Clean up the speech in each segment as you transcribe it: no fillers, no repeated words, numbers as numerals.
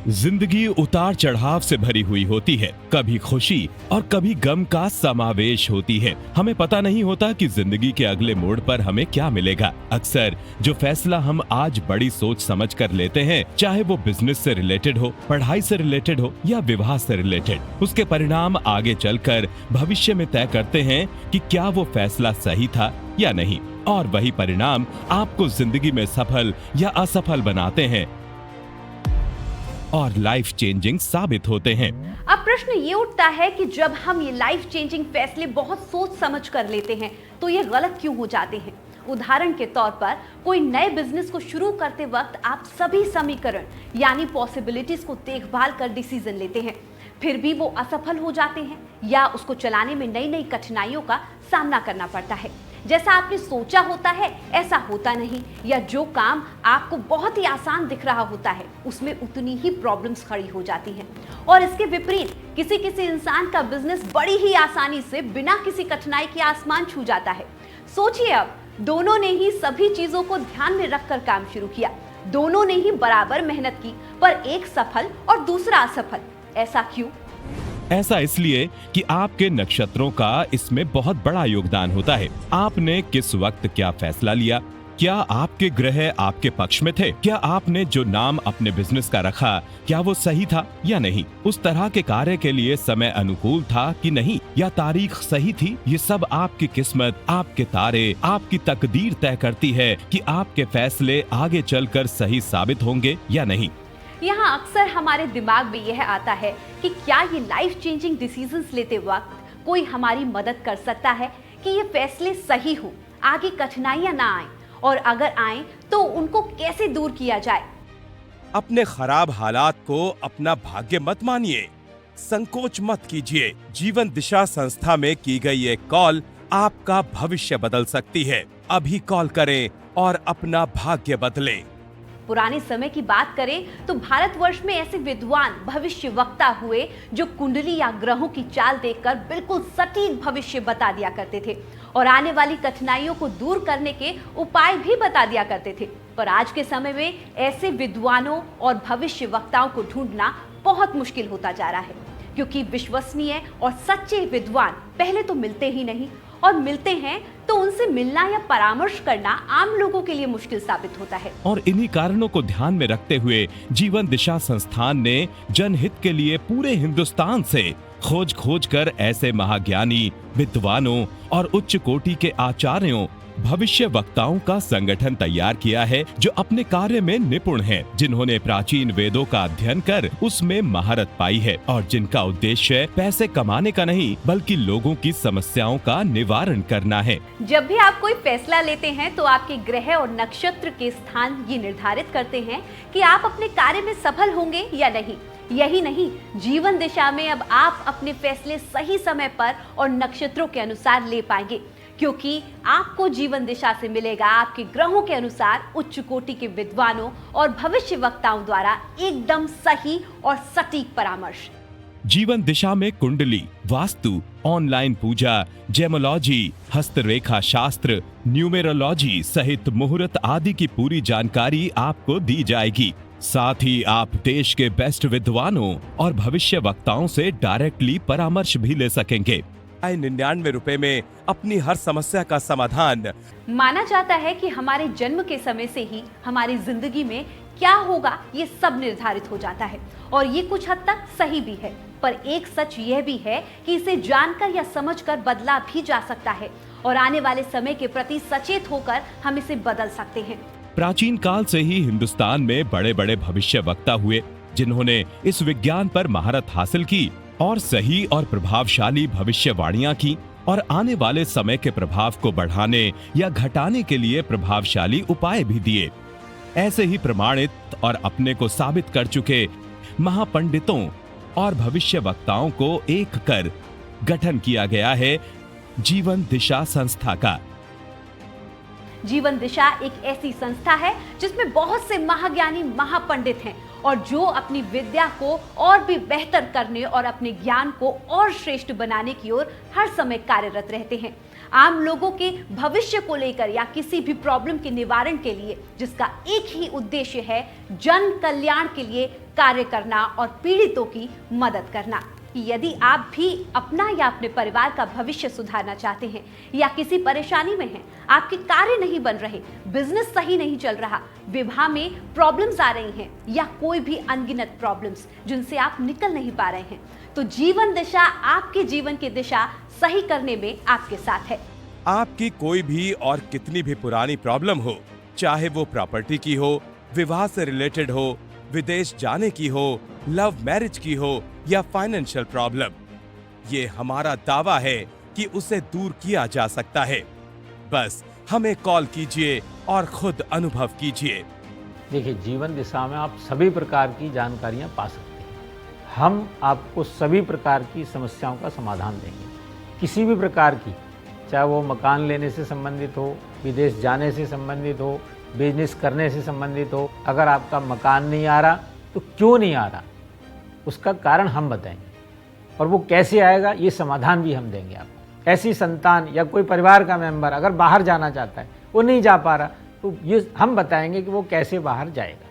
जिंदगी उतार चढ़ाव से भरी हुई होती है। कभी खुशी और कभी गम का समावेश होती है। हमें पता नहीं होता कि जिंदगी के अगले मोड़ पर हमें क्या मिलेगा। अक्सर जो फैसला हम आज बड़ी सोच समझ कर लेते हैं, चाहे वो बिजनेस से रिलेटेड हो, पढ़ाई से रिलेटेड हो या विवाह से रिलेटेड, उसके परिणाम आगे चलकर भविष्य में तय करते हैं कि क्या वो फैसला सही था या नहीं। और वही परिणाम आपको जिंदगी में सफल या असफल बनाते हैं और लाइफ चेंजिंग साबित होते हैं। अब प्रश्न ये उठता है कि जब हम ये लाइफ चेंजिंग फैसले बहुत सोच समझ कर लेते हैं तो ये गलत क्यों हो जाते हैं। उदाहरण के तौर पर कोई नए बिजनेस को शुरू करते वक्त आप सभी समीकरण यानी पॉसिबिलिटीज को देखभाल कर डिसीजन लेते हैं, फिर भी वो असफल हो जाते हैं या उसको चलाने में नई नई कठिनाइयों का सामना करना पड़ता है। जैसा आपने सोचा होता है ऐसा होता नहीं, या जो काम आपको बहुत ही आसान दिख रहा होता है उसमें उतनी ही प्रॉब्लम्स खड़ी हो जाती हैं। और इसके विपरीत किसी इंसान का बिजनेस बड़ी ही आसानी से बिना किसी कठिनाई के आसमान छू जाता है। सोचिए, अब दोनों ने ही सभी चीजों को ध्यान में रखकर काम शुरू किया, दोनों ने ही बराबर मेहनत की, पर एक सफल और दूसरा असफल। ऐसा क्यों? ऐसा इसलिए कि आपके नक्षत्रों का इसमें बहुत बड़ा योगदान होता है। आपने किस वक्त क्या फैसला लिया, क्या आपके ग्रह आपके पक्ष में थे, क्या आपने जो नाम अपने बिजनेस का रखा क्या वो सही था या नहीं, उस तरह के कार्य के लिए समय अनुकूल था कि नहीं, या तारीख सही थी। ये सब आपकी किस्मत, आपके तारे, आपकी तकदीर तय करती है कि आपके फैसले आगे चलकर सही साबित होंगे या नहीं। यहाँ अक्सर हमारे दिमाग में यह आता है कि क्या ये लाइफ चेंजिंग डिसीजंस लेते वक्त कोई हमारी मदद कर सकता है कि ये फैसले सही हो, आगे कठिनाइयां ना आए, और अगर आए तो उनको कैसे दूर किया जाए। अपने खराब हालात को अपना भाग्य मत मानिए, संकोच मत कीजिए। जीवन दिशा संस्था में की गई ये कॉल आपका भविष्य बदल सकती है। अभी कॉल करें और अपना भाग्य बदलें। पुराने समय की बात करें तो भारतवर्ष में ऐसे विद्वान भविष्य वक्ता हुए जो कुंडली या ग्रहों की चाल देखकर बिल्कुल सटीक भविष्य बता दिया करते थे और आने वाली कठिनाइयों को दूर करने के उपाय भी बता दिया करते थे। पर आज के समय में ऐसे विद्वानों और भविष्य वक्ताओं को ढूंढना बहुत मुश्किल होता जा रहा है, क्योंकि विश्वसनीय और सच्चे विद्वान पहले तो मिलते ही नहीं, और मिलते हैं तो उनसे मिलना या परामर्श करना आम लोगों के लिए मुश्किल साबित होता है। और इन्हीं कारणों को ध्यान में रखते हुए जीवन दिशा संस्थान ने जनहित के लिए पूरे हिंदुस्तान से खोज कर ऐसे महाज्ञानी, विद्वानों और उच्च कोटि के आचार्यों, भविष्य वक्ताओं का संगठन तैयार किया है जो अपने कार्य में निपुण हैं, जिन्होंने प्राचीन वेदों का अध्ययन कर उसमें महारत पाई है और जिनका उद्देश्य पैसे कमाने का नहीं बल्कि लोगों की समस्याओं का निवारण करना है। जब भी आप कोई फैसला लेते हैं तो आपके ग्रह और नक्षत्र के स्थान ये निर्धारित करते हैं कि आप अपने कार्य में सफल होंगे या नहीं। यही नहीं, जीवन दिशा में अब आप अपने फैसले सही समय पर और नक्षत्रों के अनुसार ले पाएंगे, क्योंकि आपको जीवन दिशा से मिलेगा आपके ग्रहों के अनुसार उच्च कोटि के विद्वानों और भविष्य वक्ताओं द्वारा एकदम सही और सटीक परामर्श। जीवन दिशा में कुंडली, वास्तु, ऑनलाइन पूजा, जेमोलॉजी, हस्तरेखा शास्त्र, न्यूमेरोलॉजी सहित मुहूर्त आदि की पूरी जानकारी आपको दी जाएगी। साथ ही आप देश के बेस्ट विद्वानों और भविष्य वक्ताओं से डायरेक्टली परामर्श भी ले सकेंगे। 99 रुपए में अपनी हर समस्या का समाधान। माना जाता है कि हमारे जन्म के समय से ही हमारी जिंदगी में क्या होगा ये सब निर्धारित हो जाता है, और ये कुछ हद तक सही भी है। पर एक सच यह भी है कि इसे जानकर या समझकर बदला भी जा सकता है, और आने वाले समय के प्रति सचेत होकर हम इसे बदल सकते हैं। प्राचीन काल से ही हिंदुस्तान में बड़े बड़े भविष्य वक्ता हुए जिन्होंने इस विज्ञान पर महारत हासिल की और सही और प्रभावशाली भविष्यवाणियां की और आने वाले समय के प्रभाव को बढ़ाने या घटाने के लिए प्रभावशाली उपाय भी दिए। ऐसे ही प्रमाणित और अपने को साबित कर चुके महापंडितों और भविष्य वक्ताओं को एक कर गठन किया गया है जीवन दिशा संस्था का। जीवन दिशा एक ऐसी संस्था है जिसमें बहुत से महाज्ञानी, महापंडित हैं और जो अपनी विद्या को और भी बेहतर करने और अपने ज्ञान को और श्रेष्ठ बनाने की ओर हर समय कार्यरत रहते हैं। आम लोगों के भविष्य को लेकर या किसी भी प्रॉब्लम के निवारण के लिए, जिसका एक ही उद्देश्य है जन कल्याण के लिए कार्य करना और पीड़ितों की मदद करना। यदि आप भी अपना या अपने परिवार का भविष्य सुधारना चाहते हैं या किसी परेशानी में हैं, आपके कार्य नहीं बन रहे, बिजनेस सही नहीं चल रहा, विवाह में प्रॉब्लम्स आ रही हैं या कोई भी अनगिनत प्रॉब्लम्स जिनसे आप निकल नहीं पा रहे हैं, तो जीवन दिशा आपके जीवन की दिशा सही करने में आपके साथ है। आपकी कोई भी और कितनी भी पुरानी प्रॉब्लम हो, चाहे वो प्रॉपर्टी की हो, विवाह से रिलेटेड हो, विदेश जाने की हो, लव मैरिज की हो या फाइनेंशियल प्रॉब्लम, ये हमारा दावा है कि उसे दूर किया जा सकता है। बस हमें कॉल कीजिए और खुद अनुभव कीजिए। देखिए, जीवन दिशा में आप सभी प्रकार की जानकारियां पा सकते हैं। हम आपको सभी प्रकार की समस्याओं का समाधान देंगे, किसी भी प्रकार की, चाहे वो मकान लेने से संबंधित हो, विदेश जाने से संबंधित हो, बिजनेस करने से संबंधित हो। अगर आपका मकान नहीं आ रहा तो क्यों नहीं आ रहा, उसका कारण हम बताएंगे और वो कैसे आएगा ये समाधान भी हम देंगे आपको। ऐसी संतान या कोई परिवार का मेंबर अगर बाहर जाना चाहता है, वो नहीं जा पा रहा, तो ये हम बताएंगे कि वो कैसे बाहर जाएगा,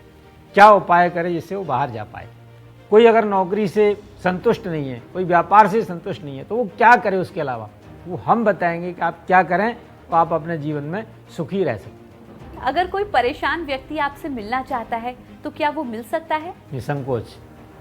क्या उपाय करे जिससे वो बाहर जा पाए। कोई अगर नौकरी से संतुष्ट नहीं है, कोई व्यापार से संतुष्ट नहीं है, तो वो क्या करे, उसके अलावा वो हम बताएंगे कि आप क्या करें तो आप अपने जीवन में सुखी रह सकते। अगर कोई परेशान व्यक्ति आपसे मिलना चाहता है तो क्या वो मिल सकता है? निसंकोच,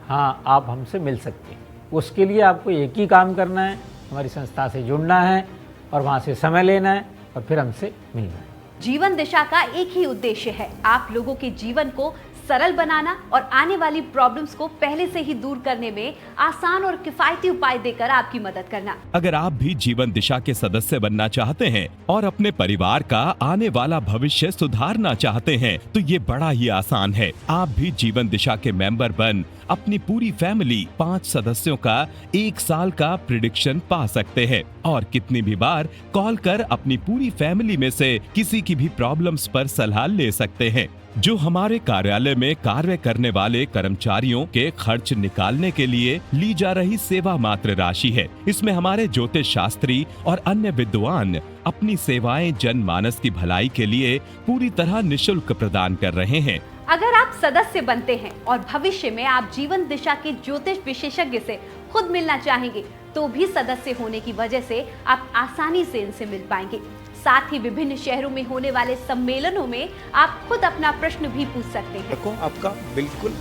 हाँ, आप हमसे मिल सकते हैं। उसके लिए आपको एक ही काम करना है, हमारी संस्था से जुड़ना है और वहाँ से समय लेना है और फिर हमसे मिलना है। जीवन दिशा का एक ही उद्देश्य है, आप लोगों के जीवन को सरल बनाना और आने वाली प्रॉब्लम्स को पहले से ही दूर करने में आसान और किफायती उपाय देकर आपकी मदद करना। अगर आप भी जीवन दिशा के सदस्य बनना चाहते हैं और अपने परिवार का आने वाला भविष्य सुधारना चाहते हैं, तो ये बड़ा ही आसान है। आप भी जीवन दिशा के मेंबर बन अपनी पूरी फैमिली 5 सदस्यों का 1 साल का प्रिडिक्शन पा सकते हैं और कितनी भी बार कॉल कर अपनी पूरी फैमिली में से किसी की भी प्रॉब्लम्स पर सलाह ले सकते हैं। जो हमारे कार्यालय में कार्य करने वाले कर्मचारियों के खर्च निकालने के लिए ली जा रही सेवा मात्र राशि है। इसमें हमारे ज्योतिष शास्त्री और अन्य विद्वान अपनी सेवाएं जनमानस की भलाई के लिए पूरी तरह निशुल्क प्रदान कर रहे हैं। अगर आप सदस्य बनते हैं और भविष्य में आप जीवन दिशा के ज्योतिष विशेषज्ञ से खुद मिलना चाहेंगे, तो भी सदस्य होने की वजह से आप आसानी से इनसे मिल पाएंगे। साथ ही विभिन्न शहरों में होने वाले सम्मेलनों में आप खुद अपना प्रश्न भी पूछ सकते हैं। देखो, आपका बिल्कुल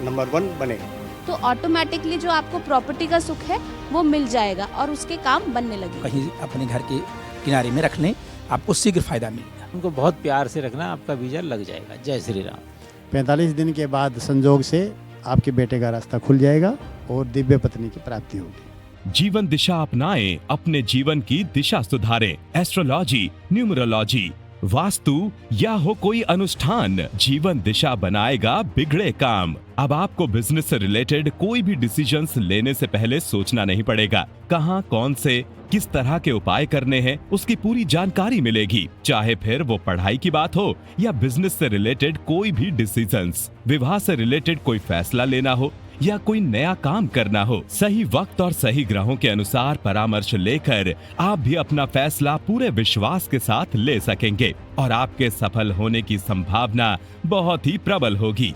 नंबर 1 बनेगा। तो ऑटोमेटिकली जो आपको प्रॉपर्टी का सुख है वो मिल जाएगा और उसके काम बनने लगेगा। कहीं अपने घर के किनारे में रख लें, आपको शीघ्र फायदा मिलेगा। उनको बहुत प्यार से रखना, आपका वीजा लग जाएगा। जय श्री राम। 45 दिन के बाद संजोग से आपके बेटे का रास्ता खुल जाएगा और दिव्य पत्नी की प्राप्ति होगी। जीवन दिशा अपनाएं, अपने जीवन की दिशा सुधारें। एस्ट्रोलॉजी, न्यूमरोलॉजी, वास्तु या हो कोई अनुष्ठान, जीवन दिशा बनाएगा बिगड़े काम। अब आपको बिजनेस से रिलेटेड कोई भी डिसीजंस लेने से पहले सोचना नहीं पड़ेगा। कहां, कौन से, किस तरह के उपाय करने हैं, उसकी पूरी जानकारी मिलेगी। चाहे फिर वो पढ़ाई की बात हो या बिजनेस से रिलेटेड कोई भी डिसीजंस, विवाह से रिलेटेड कोई फैसला लेना हो या कोई नया काम करना हो, सही वक्त और सही ग्रहों के अनुसार परामर्श लेकर आप भी अपना फैसला पूरे विश्वास के साथ ले सकेंगे और आपके सफल होने की संभावना बहुत ही प्रबल होगी।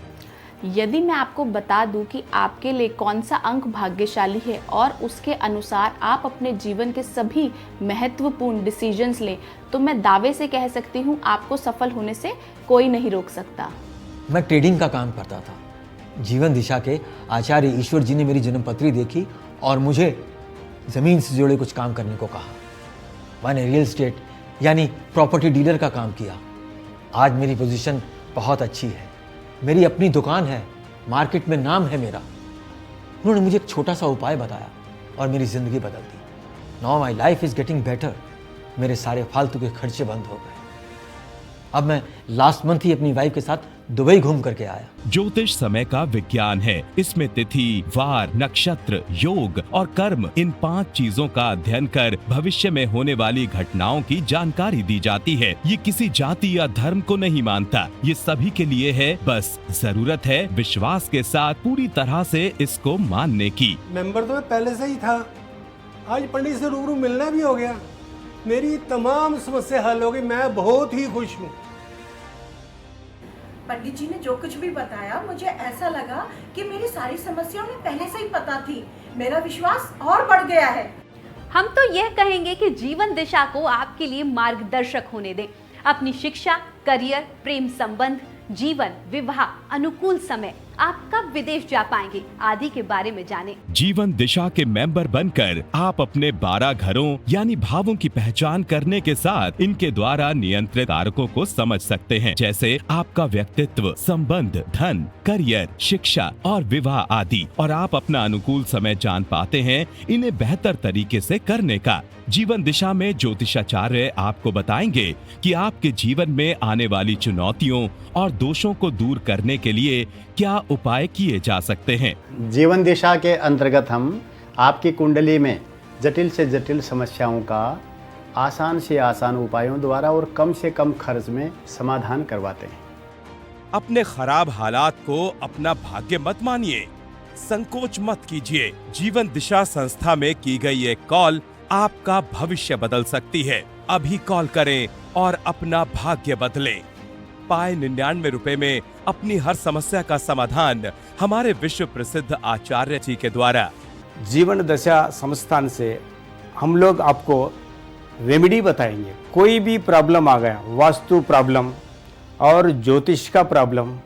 यदि मैं आपको बता दूं कि आपके लिए कौन सा अंक भाग्यशाली है और उसके अनुसार आप अपने जीवन के सभी महत्वपूर्ण डिसीजंस लें, तो मैं दावे से कह सकती हूं आपको सफल होने से कोई नहीं रोक सकता। मैं ट्रेडिंग का काम करता था। जीवन दिशा के आचार्य ईश्वर जी ने मेरी जन्मपत्री देखी और मुझे ज़मीन से जुड़े कुछ काम करने को कहा। मैंने रियल एस्टेट यानी प्रॉपर्टी डीलर का काम किया। आज मेरी पोजीशन बहुत अच्छी है, मेरी अपनी दुकान है, मार्केट में नाम है मेरा। उन्होंने मुझे एक छोटा सा उपाय बताया और मेरी ज़िंदगी बदल दी। Now my life is getting better. मेरे सारे फालतू के खर्चे बंद हो गए। अब मैं लास्ट मंथ ही अपनी वाइफ के साथ दुबई घूम करके आया। ज्योतिष समय का विज्ञान है। इसमें तिथि, वार, नक्षत्र, योग और कर्म, इन 5 चीजों का अध्ययन कर भविष्य में होने वाली घटनाओं की जानकारी दी जाती है। ये किसी जाति या धर्म को नहीं मानता, ये सभी के लिए है। बस जरूरत है विश्वास के साथ पूरी तरह से इसको मानने की। मेंबर तो मैं पहले से ही था, आज पंडित से रूबरू मिलना भी हो गया। मेरी तमाम समस्या हल हो गई, मैं बहुत ही खुश हूँ। पंडित जी ने जो कुछ भी बताया, मुझे ऐसा लगा कि मेरी सारी समस्याओं ने पहले से ही पता थी। मेरा विश्वास और बढ़ गया है। हम तो यह कहेंगे कि जीवन दिशा को आपके लिए मार्गदर्शक होने दें। अपनी शिक्षा, करियर, प्रेम संबंध, जीवन, विवाह, अनुकूल समय, आप कब विदेश जा पाएंगे आदि के बारे में जानें। जीवन दिशा के मेंबर बनकर आप अपने 12 घरों यानी भावों की पहचान करने के साथ इनके द्वारा नियंत्रित कारकों को समझ सकते हैं, जैसे आपका व्यक्तित्व, संबंध, धन, करियर, शिक्षा और विवाह आदि। और आप अपना अनुकूल समय जान पाते हैं इन्हें बेहतर तरीके से करने का। जीवन दिशा में ज्योतिषाचार्य आपको बताएंगे कि आपके जीवन में आने वाली चुनौतियों और दोषों को दूर करने के लिए क्या उपाय किए जा सकते हैं। जीवन दिशा के अंतर्गत हम आपकी कुंडली में जटिल से जटिल समस्याओं का आसान से आसान उपायों द्वारा और कम से कम खर्च में समाधान करवाते हैं। अपने खराब हालात को अपना भाग्य मत मानिए, संकोच मत कीजिए। जीवन दिशा संस्था में की गई ये कॉल आपका भविष्य बदल सकती है। अभी कॉल करें और अपना भाग्य बदलें। पाए 99 रुपए में अपनी हर समस्या का समाधान हमारे विश्व प्रसिद्ध आचार्य जी के द्वारा। जीवन दशा संस्थान से हम लोग आपको रेमेडी बताएंगे। कोई भी प्रॉब्लम आ गया, वास्तु प्रॉब्लम और ज्योतिष का प्रॉब्लम,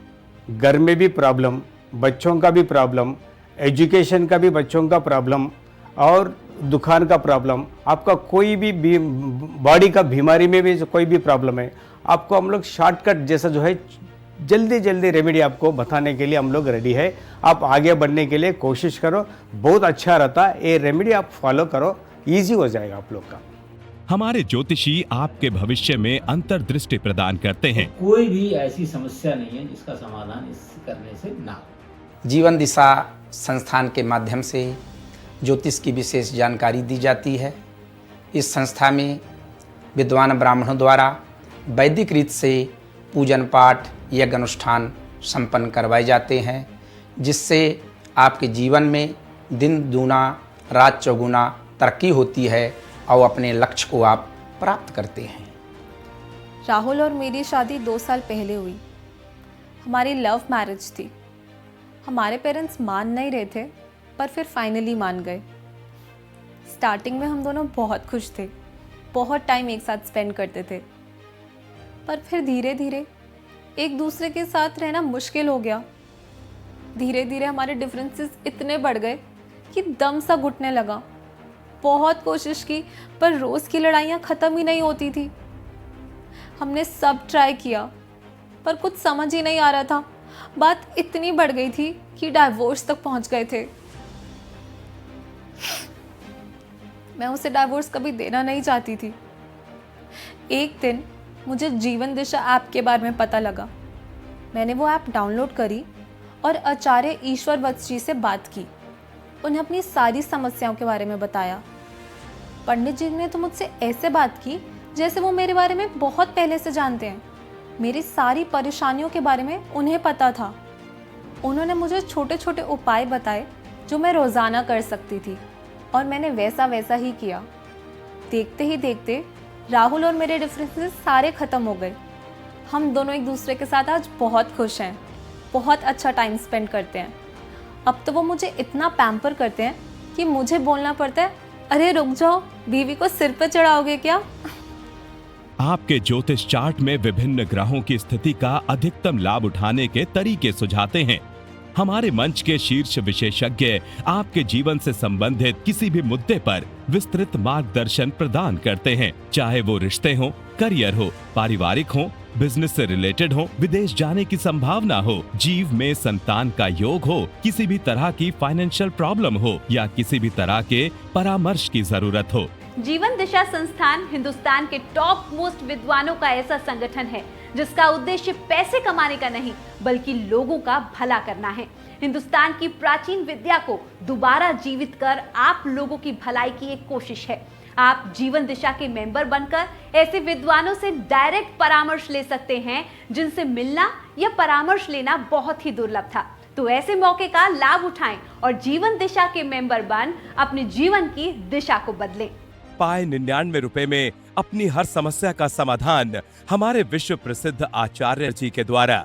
घर में भी प्रॉब्लम, बच्चों का भी प्रॉब्लम, एजुकेशन का भी बच्चों का प्रॉब्लम और दुकान का प्रॉब्लम, आपका कोई भी बॉडी का बीमारी में भी कोई भी प्रॉब्लम है, आपको हम लोग शॉर्टकट जैसा जो है जल्दी जल्दी रेमेडी आपको बताने के लिए हम लोग रेडी है। आप आगे बढ़ने के लिए कोशिश करो, बहुत अच्छा रहता है। ये रेमेडी आप फॉलो करो, इजी हो जाएगा आप लोग का। हमारे ज्योतिषी आपके भविष्य में अंतर्दृष्टि प्रदान करते हैं। कोई भी ऐसी समस्या नहीं है जिसका समाधान इस करने से ना हो। जीवन दिशा संस्थान के माध्यम से ज्योतिष की विशेष जानकारी दी जाती है। इस संस्था में विद्वान ब्राह्मणों द्वारा वैदिक रीत से पूजन पाठ, यज्ञ अनुष्ठान संपन्न करवाए जाते हैं, जिससे आपके जीवन में दिन दूना रात चौगुना तरक्की होती है और अपने लक्ष्य को आप प्राप्त करते हैं। राहुल और मेरी शादी 2 साल पहले हुई। हमारी लव मैरिज थी। हमारे पेरेंट्स मान नहीं रहे थे, पर फिर फाइनली मान गए। स्टार्टिंग में हम दोनों बहुत खुश थे, बहुत टाइम एक साथ स्पेंड करते थे, पर फिर धीरे धीरे एक दूसरे के साथ रहना मुश्किल हो गया। धीरे धीरे हमारे डिफरेंसेस इतने बढ़ गए कि दम सा घुटने लगा। बहुत कोशिश की, पर रोज़ की लड़ाइयाँ ख़त्म ही नहीं होती थी। हमने सब ट्राई किया, पर कुछ समझ ही नहीं आ रहा था। बात इतनी बढ़ गई थी कि डाइवोर्स तक पहुंच गए थे। मैं उसे डाइवोर्स कभी देना नहीं चाहती थी। एक दिन मुझे जीवन दिशा ऐप के बारे में पता लगा। मैंने वो ऐप डाउनलोड करी और आचार्य ईश्वर वत्स जी से बात की। उन्हें अपनी सारी समस्याओं के बारे में बताया। पंडित जी ने तो मुझसे ऐसे बात की जैसे वो मेरे बारे में बहुत पहले से जानते हैं। मेरी सारी परेशानियों के बारे में उन्हें पता था। उन्होंने मुझे छोटे छोटे उपाय बताए जो मैं रोज़ाना कर सकती थी, और मैंने वैसा वैसा ही किया। देखते ही देखते राहुल और मेरे डिफरेंसेस सारे ख़त्म हो गए। हम दोनों एक दूसरे के साथ आज बहुत खुश हैं, बहुत अच्छा टाइम स्पेंड करते हैं। अब तो वो मुझे इतना पैम्पर करते हैं कि मुझे बोलना पड़ता है, अरे रुक जाओ, बीवी को सिर पे चढ़ाओगे क्या? आपके ज्योतिष चार्ट में विभिन्न ग्रहों की स्थिति का अधिकतम लाभ उठाने के तरीके सुझाते हैं। हमारे मंच के शीर्ष विशेषज्ञ आपके जीवन से संबंधित किसी भी मुद्दे पर विस्तृत मार्गदर्शन प्रदान करते हैं, चाहे वो रिश्ते हो, करियर हो, पारिवारिक हो, बिजनेस से रिलेटेड हो, विदेश जाने की संभावना हो, जीव में संतान का योग हो, किसी भी तरह की फाइनेंशियल प्रॉब्लम हो या किसी भी तरह के परामर्श की जरूरत हो। जीवन दिशा संस्थान हिंदुस्तान के टॉप मोस्ट विद्वानों का ऐसा संगठन है जिसका उद्देश्य पैसे कमाने का नहीं बल्कि लोगों का भला करना है। हिंदुस्तान की प्राचीन विद्या को दोबारा जीवित कर आप लोगों की भलाई की एक कोशिश है। आप जीवन दिशा के मेंबर बनकर ऐसे विद्वानों से डायरेक्ट परामर्श ले सकते हैं जिनसे मिलना या परामर्श लेना बहुत ही दुर्लभ था। तो ऐसे मौके का लाभ उठाएं और जीवन दिशा के मेंबर बन अपने जीवन की दिशा को बदलें। पाए 99 रुपए में अपनी हर समस्या का समाधान हमारे विश्व प्रसिद्ध आचार्य जी के द्वारा